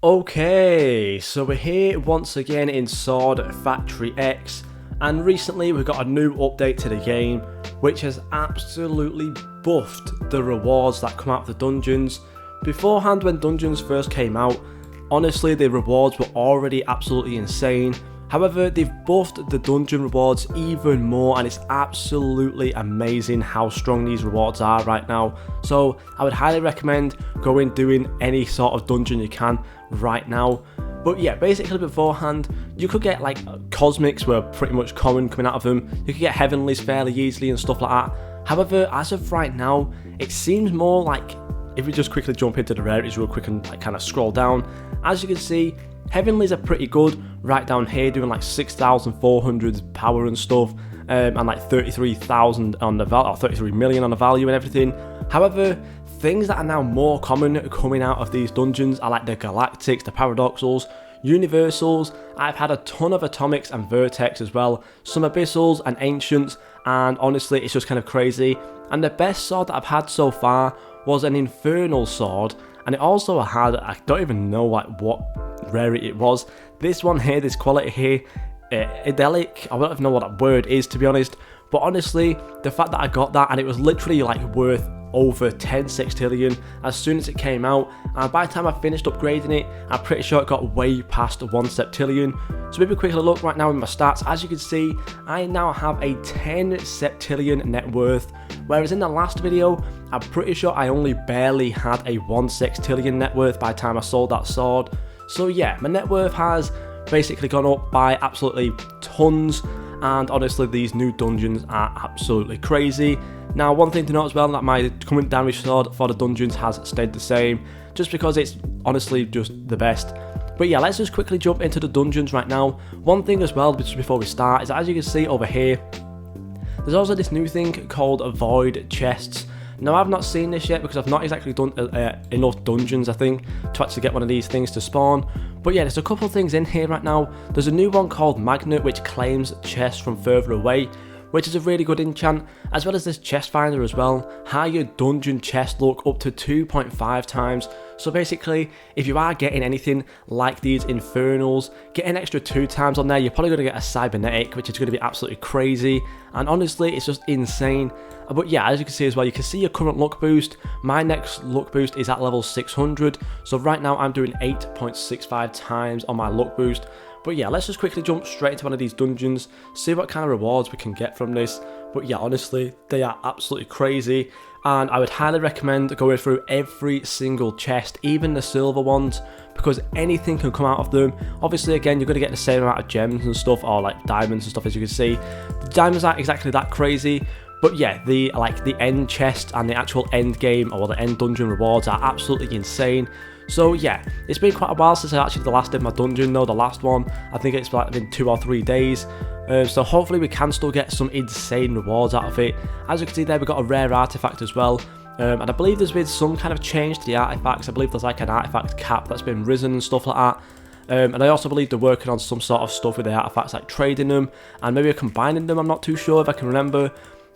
Okay, so we're here once again in Sword Factory X, and recently we got a new update to the game which has absolutely buffed the rewards that come out of the dungeons. Beforehand, when dungeons first came out, honestly the rewards were already absolutely insane. However, they've buffed the dungeon rewards even more, and it's absolutely amazing how strong these rewards are right now. So I would highly recommend going doing any sort of dungeon you can right now. But yeah, basically beforehand, you could get like cosmics were pretty much common coming out of them. You could get heavenlies fairly easily and stuff like that. However, as of right now, it seems more like, if we just quickly jump into the rarities real quick and like kind of scroll down, as you can see, heavenlies are pretty good right down here, doing like 6,400 power and stuff, and like 33,000 on the value, or 33 million on the value and everything. However, things that are now more common coming out of these dungeons are like the galactics, the paradoxals, universals. I've had a ton of atomics and vertex as well, some abyssals and ancients, and honestly it's just kind of crazy. And the best sword that I've had so far was an infernal sword, and it also had, I don't even know like what rarity it was. This one here, this quality here, idyllic, I don't even know what that word is to be honest, but honestly the fact that I got that and it was literally like worth over 10 sextillion as soon as it came out, and by the time I finished upgrading it, I'm pretty sure it got way past 1 septillion. So maybe quickly look right now in my stats. As you can see, I now have a 10 septillion net worth, whereas in the last video I'm pretty sure I only barely had a 1 sextillion net worth by the time I sold that sword. So yeah, my net worth has basically gone up by absolutely tons, and honestly these new dungeons are absolutely crazy. Now, one thing to note as well, that my current damage sword for the dungeons has stayed the same, just because it's honestly just the best. But yeah, let's just quickly jump into the dungeons right now. One thing as well, just before we start, is that as you can see over here, there's also this new thing called void chests. Now, I've not seen this yet because I've not exactly done enough dungeons, I think, to actually get one of these things to spawn. But yeah, there's a couple of things in here right now. There's a new one called Magnet, which claims chests from further away, which is a really good enchant, as well as this chest finder as well. Higher dungeon chest luck up to 2.5 times. So basically, if you are getting anything like these infernals, get an extra 2 times on there. You're probably going to get a cybernetic, which is going to be absolutely crazy, and honestly it's just insane. But yeah, as you can see as well, you can see your current luck boost. My next luck boost is at level 600, so right now I'm doing 8.65 times on my luck boost. But yeah, let's just quickly jump straight into one of these dungeons, see what kind of rewards we can get from this. But yeah, honestly, they are absolutely crazy, and I would highly recommend going through every single chest, even the silver ones, because anything can come out of them. Obviously, again, you're going to get the same amount of gems and stuff, or like diamonds and stuff, as you can see. The diamonds aren't exactly that crazy, but yeah, the end chest and the actual end game, or the end dungeon rewards are absolutely insane. So yeah, it's been quite a while since I actually last did my dungeon though, the last one. I think it's like been 2 or 3 days. So hopefully we can still get some insane rewards out of it. As you can see there, we got a rare artifact as well. And I believe there's been some kind of change to the artifacts. I believe there's like an artifact cap that's been risen and stuff like that. And I also believe they're working on some sort of stuff with the artifacts, like trading them and maybe combining them. I'm not too sure if I can remember.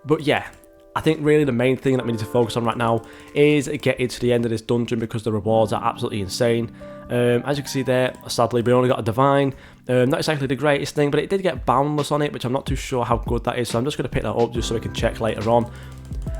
But yeah, I think really the main thing that we need to focus on right now is getting to the end of this dungeon, because the rewards are absolutely insane. As you can see there, sadly we only got a divine, not exactly the greatest thing, but it did get boundless on it, which I'm not too sure how good that is, so I'm just going to pick that up just so we can check later on.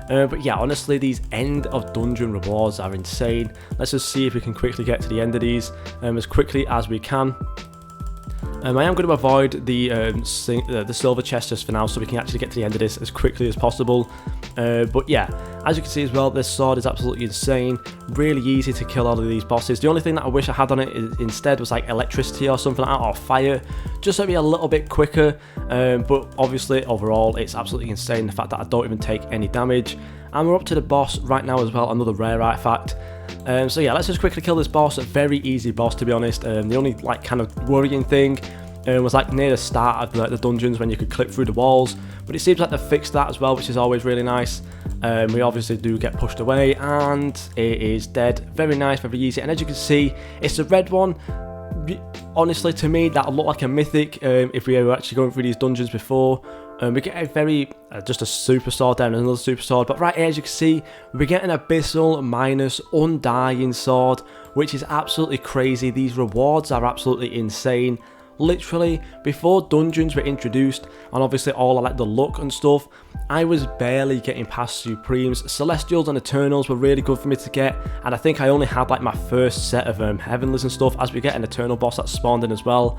But yeah, honestly these end of dungeon rewards are insane. Let's just see if we can quickly get to the end of these as quickly as we can. I am going to avoid the silver chest just for now, so we can actually get to the end of this as quickly as possible. But yeah, as you can see as well, this sword is absolutely insane. Really easy to kill all of these bosses. The only thing that I wish I had on it instead was like electricity or something like that, or fire, just so it'd be a little bit quicker. But obviously overall it's absolutely insane, the fact that I don't even take any damage. And we're up to the boss right now as well, another rare artifact. So yeah, let's just quickly kill this boss. A very easy boss, to be honest. The only like kind of worrying thing was like near the start of the dungeons when you could clip through the walls, but it seems like they've fixed that as well, which is always really nice. We obviously do get pushed away and it is dead. Very nice, very easy, and as you can see, it's the red one. Honestly, to me that looked like a mythic if we were actually going through these dungeons before. We get a very, just a super sword there and another super sword, but right here as you can see, we're getting Abyssal minus Undying sword, which is absolutely crazy. These rewards are absolutely insane. Literally, before dungeons were introduced, and obviously all like the luck and stuff, I was barely getting past Supremes. Celestials and Eternals were really good for me to get, and I think I only had like my first set of Heavenlies and stuff, as we get an Eternal boss that spawned in as well.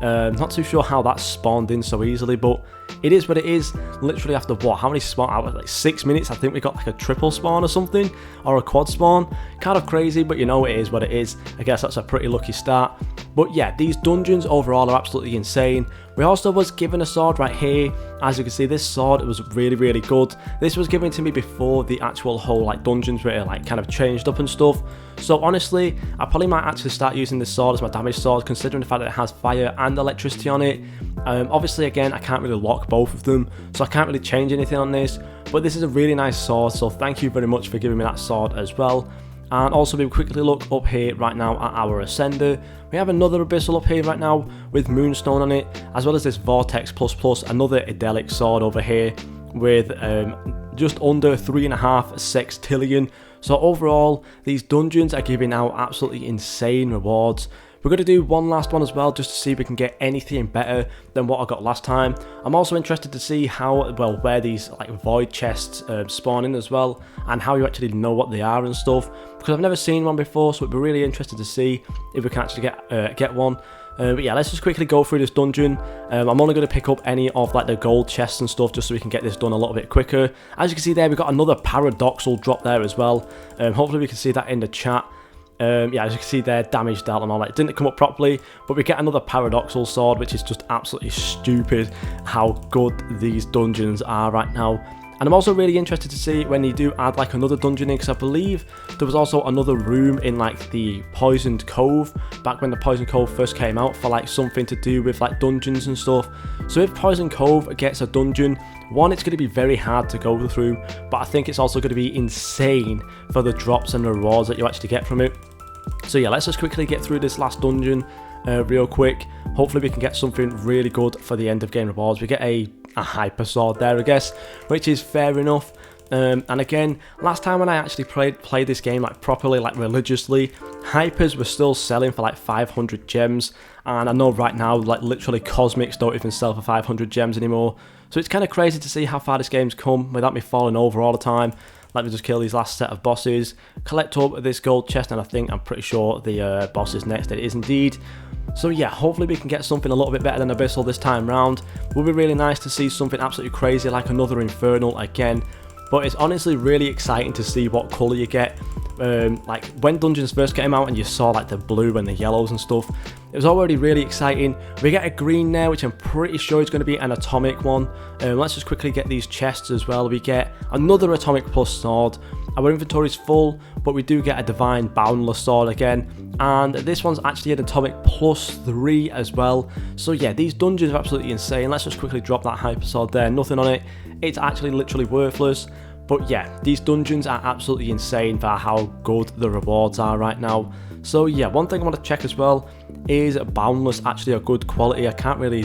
Not too sure how that spawned in so easily, but it is what it is. Literally after what, how many spawn out, like 6 minutes, I think we got like a triple spawn or something, or a quad spawn. Kind of crazy, but you know, it is what it is. I guess that's a pretty lucky start. But yeah, these dungeons overall are absolutely insane. We also was given a sword right here. As you can see, this sword was really good. This was given to me before the actual whole like dungeons were like kind of changed up and stuff. So honestly, I probably might actually start using this sword as my damage sword, considering the fact that it has fire and electricity on it. Obviously again, I can't really lock both of them, so I can't really change anything on this, but this is a really nice sword, so thank you very much for giving me that sword as well. And also we quickly look up here right now at our Ascender. We have another Abyssal up here right now with Moonstone on it, as well as this Vortex++, another Idyllic sword over here with just under 3.5 sextillion. So overall, these dungeons are giving out absolutely insane rewards. We're going to do one last one as well, just to see if we can get anything better than what I got last time. I'm also interested to see how, well, where these like void chests spawn in as well, and how you actually know what they are and stuff, because I've never seen one before, so it'd be really interested to see if we can actually get one. But yeah, let's just quickly go through this dungeon. I'm only going to pick up any of like the gold chests and stuff, just so we can get this done a little bit quicker. As you can see there, we've got another paradoxal drop there as well. Hopefully we can see that in the chat. Yeah, as you can see there, damage dealt and all that. It didn't come up properly, but we get another paradoxal sword, which is just absolutely stupid how good these dungeons are right now. And I'm also really interested to see when you do add like another dungeon in, because I believe there was also another room in like the Poisoned Cove, back when the Poisoned Cove first came out, for like something to do with like dungeons and stuff. So if Poisoned Cove gets a dungeon, one, it's going to be very hard to go through, but I think it's also going to be insane for the drops and the rewards that you actually get from it. So yeah, let's just quickly get through this last dungeon real quick. Hopefully we can get something really good for the end of game rewards. We get a hyper sword there, I guess, which is fair enough. And again, last time when I actually played this game like properly, like religiously, hypers were still selling for like 500 gems, and I know right now like literally cosmics don't even sell for 500 gems anymore. So it's kind of crazy to see how far this game's come without me falling over all the time. Let me just kill these last set of bosses, collect up this gold chest, and I'm pretty sure the boss is next. It is indeed. So yeah, hopefully we can get something a little bit better than Abyssal this time round. It would be really nice to see something absolutely crazy like another Infernal again. But it's honestly really exciting to see what colour you get. Like when dungeons first came out and you saw like the blue and the yellows and stuff, it was already really exciting. We get a green there, which I'm pretty sure is going to be an atomic one. Let's just quickly get these chests as well. We get another atomic plus sword. Our inventory is full, but we do get a divine boundless sword again, and this one's actually an atomic +3 as well. So yeah, these dungeons are absolutely insane. Let's just quickly drop that hyper sword there. Nothing on it. It's actually literally worthless. But yeah, these dungeons are absolutely insane for how good the rewards are right now. So yeah, one thing I want to check as well, is Boundless actually a good quality? I can't really...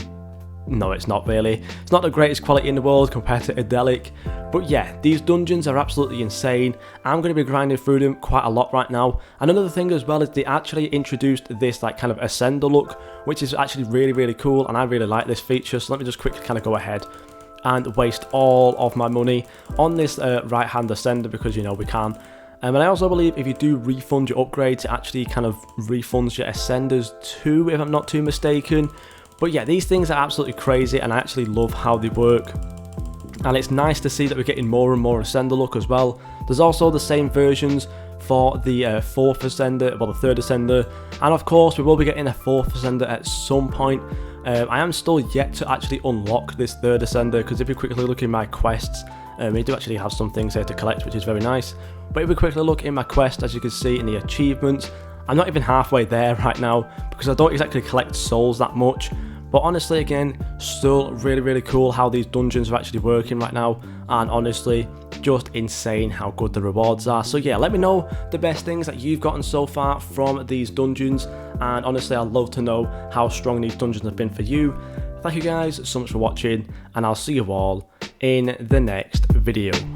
No, it's not really. It's not the greatest quality in the world compared to Idyllic. But yeah, these dungeons are absolutely insane. I'm going to be grinding through them quite a lot right now. And another thing as well is they actually introduced this like kind of Ascender look, which is actually really cool, and I really like this feature. So let me just quickly kind of go ahead and waste all of my money on this right hand Ascender, because you know we can. And I also believe if you do refund your upgrades, it actually kind of refunds your Ascenders too, if I'm not too mistaken. But yeah, these things are absolutely crazy, and I actually love how they work. And it's nice to see that we're getting more and more Ascender look as well. There's also the same versions for the 4th Ascender, well the 3rd Ascender, and of course we will be getting a 4th Ascender at some point. I am still yet to actually unlock this 3rd Ascender, because if you quickly look in my quests, we do actually have some things here to collect, which is very nice. But if we quickly look in my quest, as you can see in the achievements, I'm not even halfway there right now, because I don't exactly collect souls that much. But honestly, again, still really cool how these dungeons are actually working right now, and honestly, just insane how good the rewards are. So yeah, let me know the best things that you've gotten so far from these dungeons, and honestly, I'd love to know how strong these dungeons have been for you. Thank you guys so much for watching, and I'll see you all in the next video.